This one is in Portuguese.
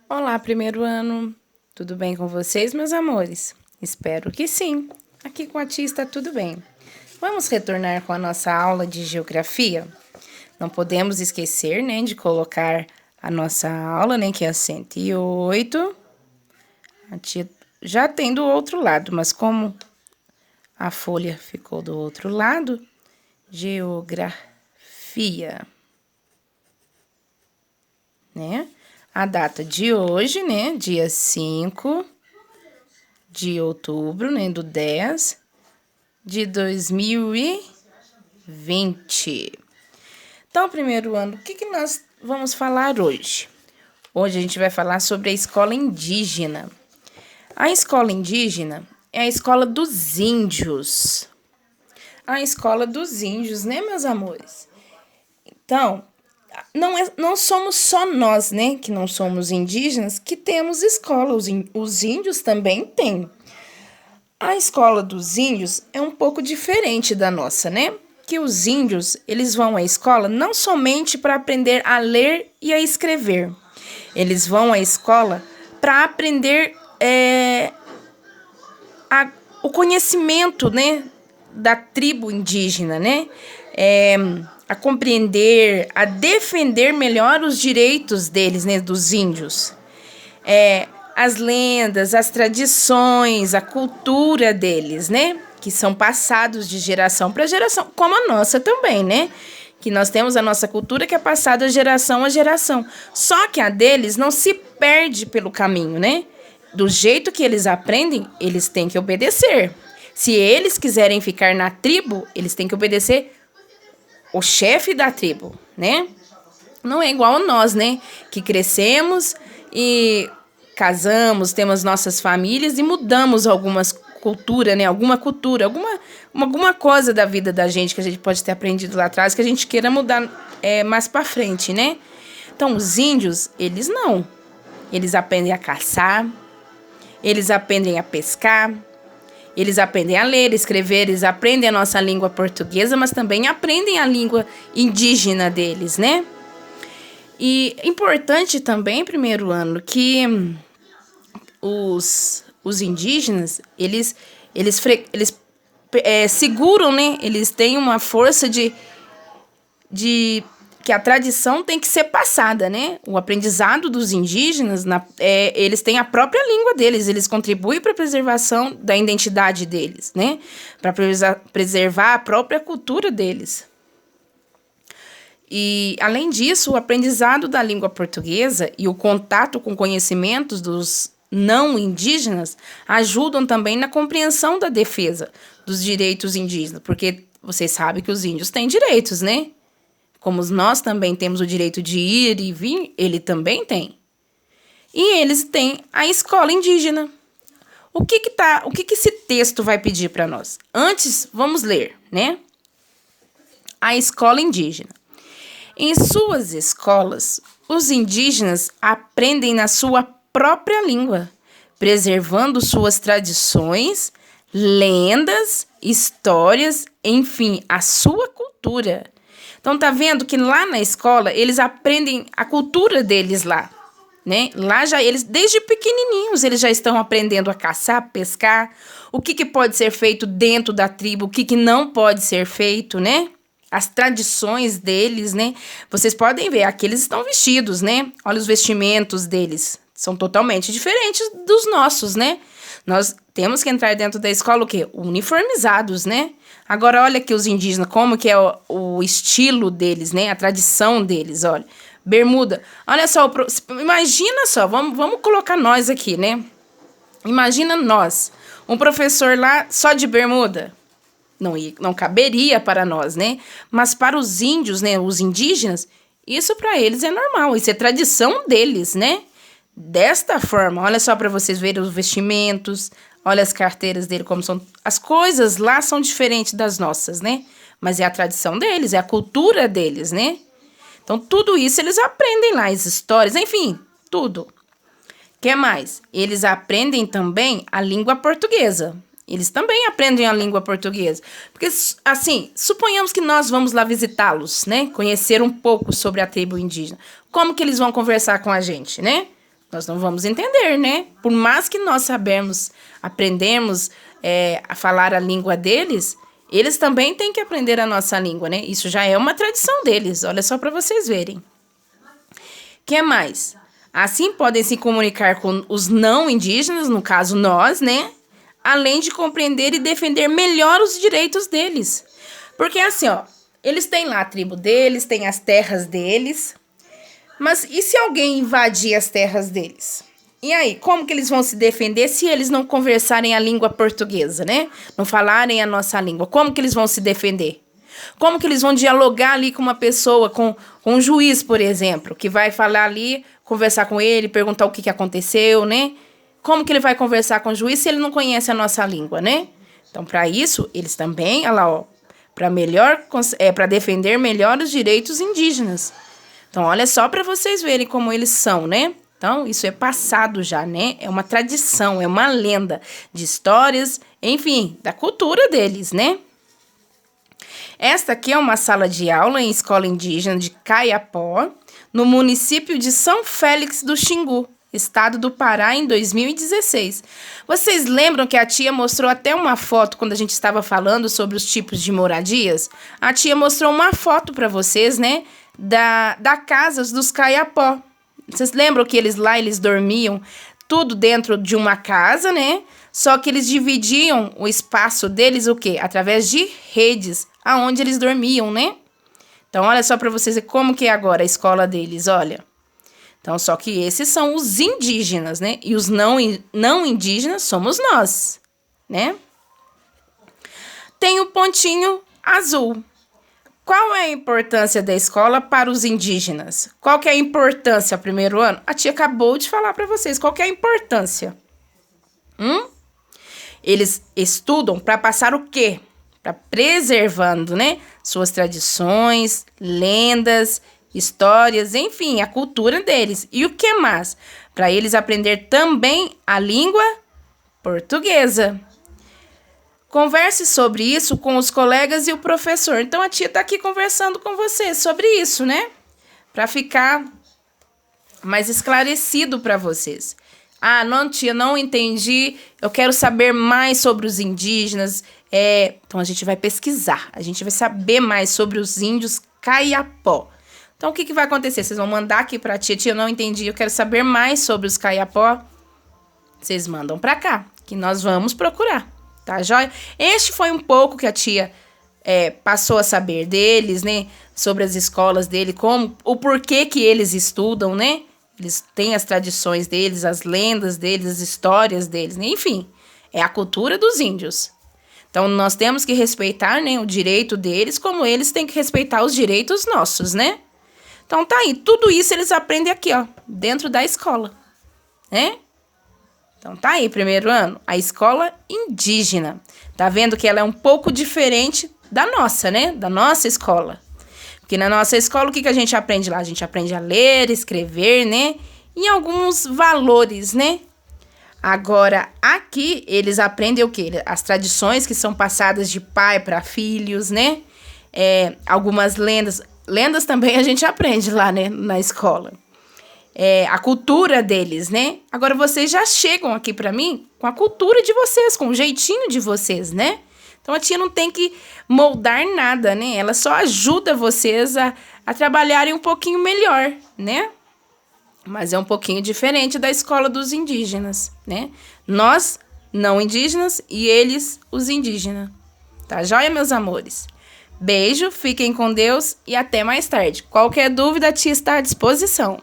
Olá, primeiro ano. Tudo bem com vocês, meus amores? Espero que sim. Aqui com a tia está tudo bem. Vamos retornar com a nossa aula de geografia? Não podemos esquecer, né, de colocar a nossa aula, né, que é a 108. A tia já tem do outro lado, mas como a folha ficou do outro lado, geografia, né? A data de hoje, né, dia 5 de outubro, né, do 10 de 2020. Então, primeiro ano, o que nós vamos falar hoje? Hoje a gente vai falar sobre a escola indígena. A escola indígena é a escola dos índios. A escola dos índios, né, meus amores? Então, não somos só nós, né, que não somos indígenas, que temos escola. Os índios também têm. A escola dos índios é um pouco diferente da nossa, né? Que os índios, eles vão à escola não somente para aprender a ler e a escrever. Eles vão à escola para aprender o conhecimento, né, da tribo indígena, né? A compreender, a defender melhor os direitos deles, né, dos índios. As lendas, as tradições, a cultura deles, né? Que são passados de geração para geração, como a nossa também, né? Que nós temos a nossa cultura que é passada geração a geração. Só que a deles não se perde pelo caminho, né? Do jeito que eles aprendem, eles têm que obedecer. Se eles quiserem ficar na tribo, eles têm que obedecer o chefe da tribo, né? Não é igual a nós, né? Que crescemos e casamos, temos nossas famílias e mudamos algumas culturas, né? Alguma cultura, alguma coisa da vida da gente que a gente pode ter aprendido lá atrás que a gente queira mudar mais para frente, né? Então, os índios, eles não. Eles aprendem a caçar, eles aprendem a pescar, eles aprendem a ler, escrever, eles aprendem a nossa língua portuguesa, mas também aprendem a língua indígena deles, né? E importante também, primeiro ano, que os indígenas, eles seguram, né? Eles têm uma força de que a tradição tem que ser passada, né? O aprendizado dos indígenas, eles têm a própria língua deles, eles contribuem para a preservação da identidade deles, né? Para preservar a própria cultura deles. E, além disso, o aprendizado da língua portuguesa e o contato com conhecimentos dos não indígenas ajudam também na compreensão da defesa dos direitos indígenas, porque vocês sabem que os índios têm direitos, né? Como nós também temos o direito de ir e vir, ele também tem. E eles têm a escola indígena. O que esse texto vai pedir para nós? Antes, vamos ler, né? A escola indígena. Em suas escolas, os indígenas aprendem na sua própria língua, preservando suas tradições, lendas, histórias, enfim, a sua cultura. Então, tá vendo que lá na escola, eles aprendem a cultura deles lá, né? Lá já eles, desde pequenininhos, eles já estão aprendendo a caçar, pescar, o que pode ser feito dentro da tribo, o que não pode ser feito, né? As tradições deles, né? Vocês podem ver, aqui eles estão vestidos, né? Olha os vestimentos deles. São totalmente diferentes dos nossos, né? Nós temos que entrar dentro da escola o quê? Uniformizados, né? Agora, olha aqui os indígenas, como que é o estilo deles, né? A tradição deles, olha. Bermuda. Olha só, imagina só, vamos colocar nós aqui, né? Imagina nós, um professor lá só de bermuda. Não caberia para nós, né? Mas para os índios, né? Os indígenas, isso para eles é normal. Isso é tradição deles, né? Desta forma, olha só para vocês verem os vestimentos, olha as carteiras dele, como são. As coisas lá são diferentes das nossas, né? Mas é a tradição deles, é a cultura deles, né? Então, tudo isso eles aprendem lá, as histórias, enfim, tudo. O que mais? Eles aprendem também a língua portuguesa. Eles também aprendem a língua portuguesa. Porque, assim, suponhamos que nós vamos lá visitá-los, né? Conhecer um pouco sobre a tribo indígena. Como que eles vão conversar com a gente, né? nós não vamos entender, né? Por mais que nós aprendemos a falar a língua deles, eles também têm que aprender a nossa língua, né? Isso já é uma tradição deles, olha só para vocês verem. Que mais? Assim podem se comunicar com os não indígenas, no caso nós, né? Além de compreender e defender melhor os direitos deles. Porque assim, ó, eles têm lá a tribo deles, têm as terras deles. Mas e se alguém invadir as terras deles? E aí, como que eles vão se defender se eles não conversarem a língua portuguesa, né? Não falarem a nossa língua? Como que eles vão se defender? Como que eles vão dialogar ali com uma pessoa, com um juiz, por exemplo, que vai falar ali, conversar com ele, perguntar o que aconteceu, né? Como que ele vai conversar com o juiz se ele não conhece a nossa língua, né? Então, para isso, eles também, olha lá, ó, para defender melhor os direitos indígenas. Então, olha só para vocês verem como eles são, né? Então, isso é passado já, né? É uma tradição, é uma lenda de histórias, enfim, da cultura deles, né? Esta aqui é uma sala de aula em escola indígena de Caiapó, no município de São Félix do Xingu, estado do Pará, em 2016. Vocês lembram que a tia mostrou até uma foto quando a gente estava falando sobre os tipos de moradias? A tia mostrou uma foto para vocês, né? Da casa dos Caiapó. Vocês lembram que eles dormiam tudo dentro de uma casa, né? Só que eles dividiam o espaço deles, o quê? Através de redes, aonde eles dormiam, né? Então, olha só para vocês verem como que é agora a escola deles, olha. Então, só que esses são os indígenas, né? E os não indígenas somos nós, né? Tem o pontinho azul. Qual é a importância da escola para os indígenas? Qual que é a importância primeiro ano? A tia acabou de falar para vocês. Qual que é a importância? Eles estudam para passar o quê? Para preservando, né? Suas tradições, lendas, histórias, enfim, a cultura deles. E o que mais? Para eles aprender também a língua portuguesa. Converse sobre isso com os colegas e o professor. Então, a tia está aqui conversando com você sobre isso, né? Para ficar mais esclarecido para vocês. Ah, não, tia, não entendi. Eu quero saber mais sobre os indígenas. Então, a gente vai pesquisar. A gente vai saber mais sobre os índios Caiapó. Então, o que vai acontecer? Vocês vão mandar aqui para a tia. Tia, eu não entendi. Eu quero saber mais sobre os Caiapó. Vocês mandam para cá, que nós vamos procurar. Tá, joia? Este foi um pouco que a tia passou a saber deles, né? Sobre as escolas dele, o porquê que eles estudam, né? Eles têm as tradições deles, as lendas deles, as histórias deles, né? Enfim, é a cultura dos índios. Então, nós temos que respeitar, né, o direito deles, como eles têm que respeitar os direitos nossos, né? Então, tá aí. Tudo isso eles aprendem aqui, ó, dentro da escola, né? Então, tá aí, primeiro ano, a escola indígena. Tá vendo que ela é um pouco diferente da nossa, né? Da nossa escola. Porque na nossa escola, o que a gente aprende lá? A gente aprende a ler, escrever, né? E alguns valores, né? Agora, aqui, eles aprendem o quê? As tradições que são passadas de pai para filhos, né? Algumas lendas. Lendas também a gente aprende lá, né? Na escola. A cultura deles, né? Agora, vocês já chegam aqui para mim com a cultura de vocês, com o jeitinho de vocês, né? Então, a tia não tem que moldar nada, né? Ela só ajuda vocês a trabalharem um pouquinho melhor, né? Mas é um pouquinho diferente da escola dos indígenas, né? Nós, não indígenas, e eles, os indígenas. Tá joia, meus amores? Beijo, fiquem com Deus e até mais tarde. Qualquer dúvida, a tia está à disposição.